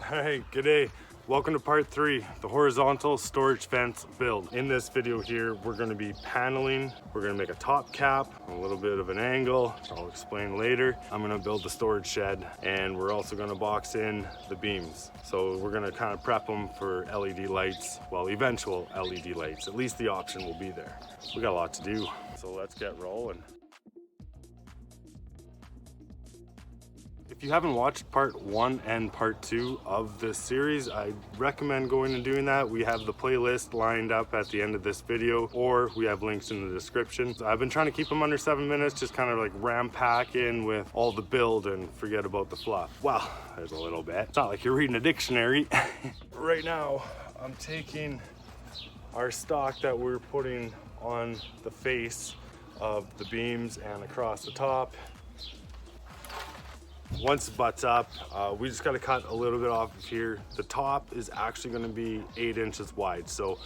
Hey, good day. Welcome to part 3, the horizontal storage fence build. In this video here, we're going to be paneling. We're going to make a top cap, a little bit of an angle. I'll explain later. I'm going to build the storage shed, and we're also going to box in the beams. So we're going to kind of prep them for LED lights, well, eventual LED lights. At least the option will be there. We got a lot to do, so let's get rolling. If you haven't watched part 1 and part 2 of this series, I recommend going and doing that. We have the playlist lined up at the end of this video, or we have links in the description. So I've been trying to keep them under 7 minutes, just kind of like ram pack in with all the build and forget about the fluff. Well, there's a little bit. It's not like you're reading a dictionary. Right now, I'm taking our stock that we're putting on the face of the beams and across the top. Once it butts up, we just got to cut a little bit off of here. The top is actually going to be 8 inches wide, so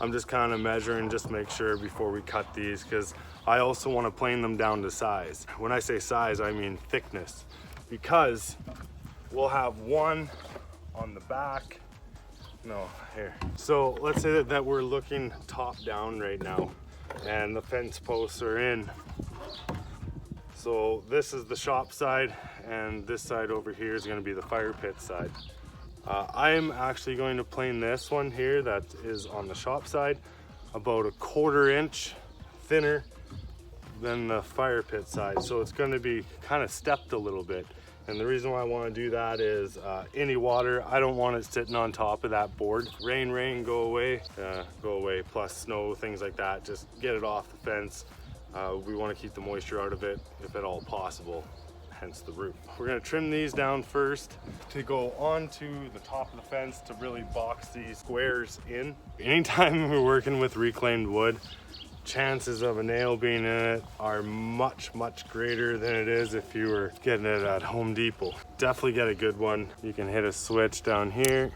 I'm just kind of measuring just to make sure before we cut these, because I also want to plane them down to size. When I say size, I mean thickness, because we'll have one on the back. No, here. So let's say that we're looking top down right now, and the fence posts are in. So this is the shop side, and this side over here is going to be the fire pit side. I am actually going to plane this one here that is on the shop side about a 1/4 inch thinner than the fire pit side. So it's going to be kind of stepped a little bit. And the reason why I want to do that is any water, I don't want it sitting on top of that board. Rain, go away, plus snow, things like that. Just get it off the fence. We want to keep the moisture out of it if at all possible, hence the roof. We're going to trim these down first to go onto the top of the fence to really box these squares in. Anytime we're working with reclaimed wood, chances of a nail being in it are much greater than it is if you were getting it at Home Depot. Definitely get a good one. You can hit a switch down here,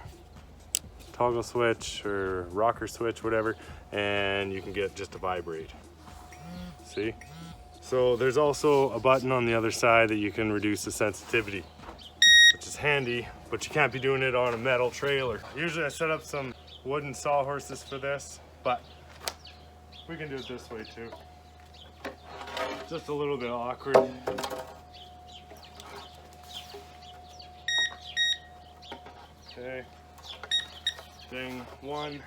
toggle switch or rocker switch, whatever, and you can get just a vibrate. See? So there's also a button on the other side that you can reduce the sensitivity, which is handy, but you can't be doing it on a metal trailer. Usually I set up some wooden sawhorses for this, but we can do it this way too. Just a little bit awkward. Okay. Ding, one.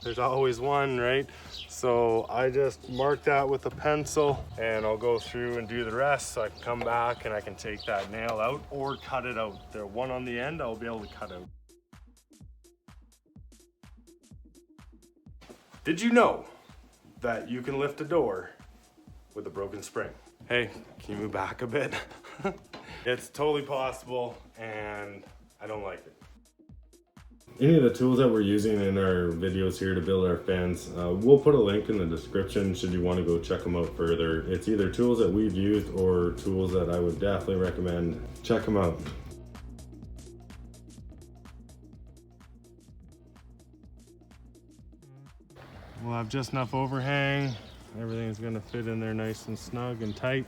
There's always one, right? So I just mark that with a pencil, and I'll go through and do the rest, so I can come back and I can take that nail out or cut it out. The one on the end I'll be able to cut out. Did you know that you can lift a door with a broken spring? Hey, can you move back a bit? It's totally possible, and I don't like it. Any of the tools that we're using in our videos here to build our fence, we'll put a link in the description should you want to go check them out further. It's either tools that we've used or tools that I would definitely recommend. Check them out. We'll have just enough overhang. Everything's going to fit in there nice and snug and tight.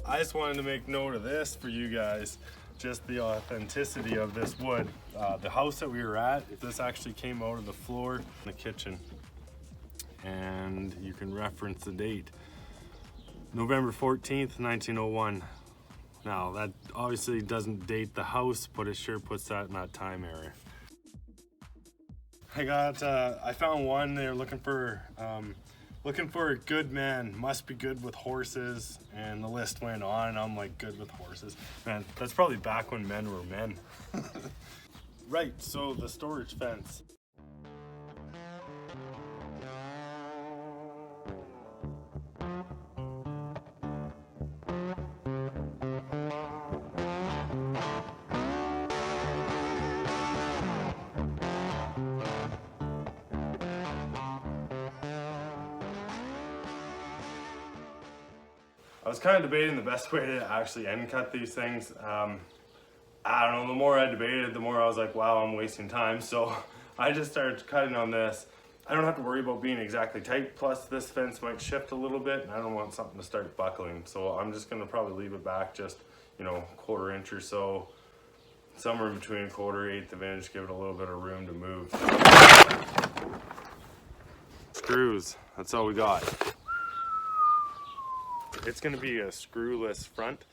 I just wanted to make note of this for you guys, just the authenticity of this wood. The house that we were at, this actually came out of the floor in the kitchen, and you can reference the date. November 14th, 1901. Now that obviously doesn't date the house, but it sure puts that in that time era. I found one. They're looking for a good man, must be good with horses, and the list went on. I'm like, good with horses, man. That's probably back when men were men. Right, so the storage fence. I was kind of debating the best way to actually end cut these things. I don't know, the more I debated, the more I was like, wow, I'm wasting time. So I just started cutting on this. I don't have to worry about being exactly tight. Plus this fence might shift a little bit and I don't want something to start buckling. So I'm just gonna probably leave it back just, you know, 1/4 inch or so. Somewhere between 1/4, 1/8 of inch, give it a little bit of room to move. Screws, that's all we got. It's gonna be a screwless front,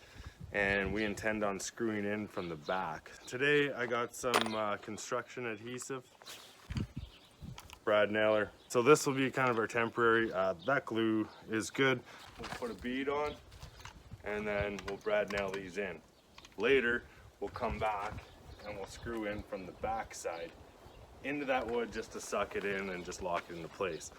and we intend on screwing in from the back. Today I got some construction adhesive, brad nailer. So this will be kind of our temporary, that glue is good. We'll put a bead on and then we'll brad nail these in. Later we'll come back and we'll screw in from the back side into that wood just to suck it in and just lock it into place.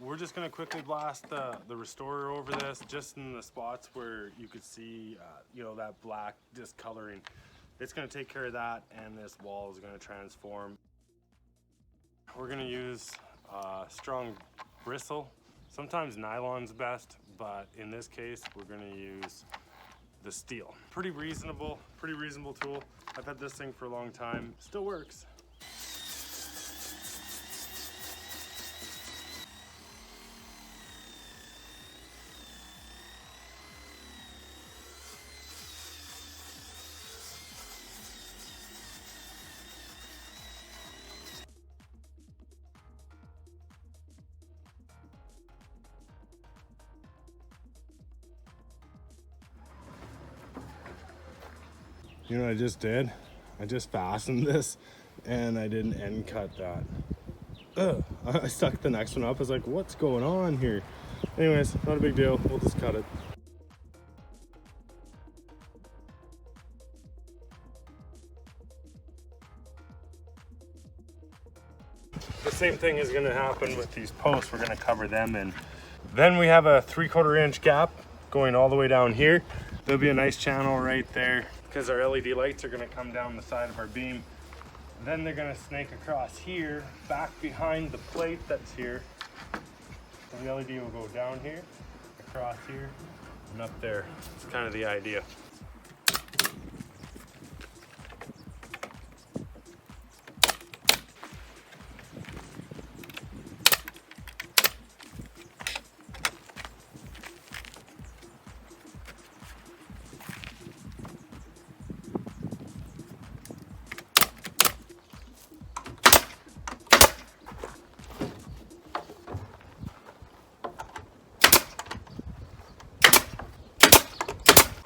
We're just gonna quickly blast the restorer over this, just in the spots where you could see, you know, that black discoloring. It's gonna take care of that, and this wall is gonna transform. We're gonna use strong bristle. Sometimes nylon's best, but in this case, we're gonna use the steel. Pretty reasonable tool. I've had this thing for a long time, still works. You know what I just did? I just fastened this and I didn't end cut that. Ugh. I stuck the next one up. I was like, what's going on here? Anyways, not a big deal. We'll just cut it. The same thing is gonna happen with these posts. We're gonna cover them in. Then we have a 3/4 inch gap going all the way down here. There'll be a nice channel right there because our LED lights are gonna come down the side of our beam. Then they're gonna snake across here, back behind the plate that's here. So the LED will go down here, across here, and up there. It's kind of the idea.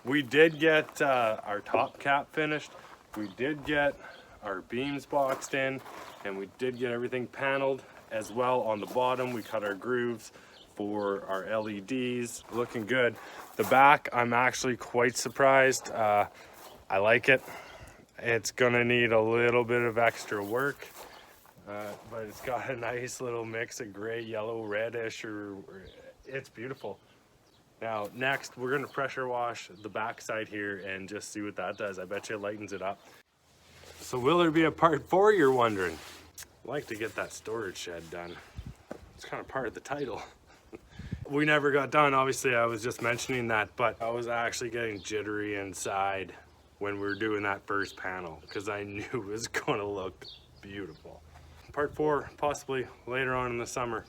We did get our top cap finished. We did get our beams boxed in, and we did get everything paneled as well. On the bottom, we cut our grooves for our LEDs, looking good. The back, I'm actually quite surprised. I like it. It's gonna need a little bit of extra work, but it's got a nice little mix of gray, yellow, reddish, it's beautiful. Now, next, we're gonna pressure wash the back side here and just see what that does. I bet you it lightens it up. So will there be a part 4, you're wondering? I'd like to get that storage shed done. It's kind of part of the title. We never got done. Obviously, I was just mentioning that, but I was actually getting jittery inside when we were doing that first panel because I knew it was going to look beautiful. Part 4, possibly later on in the summer.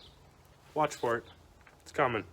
Watch for it. It's coming.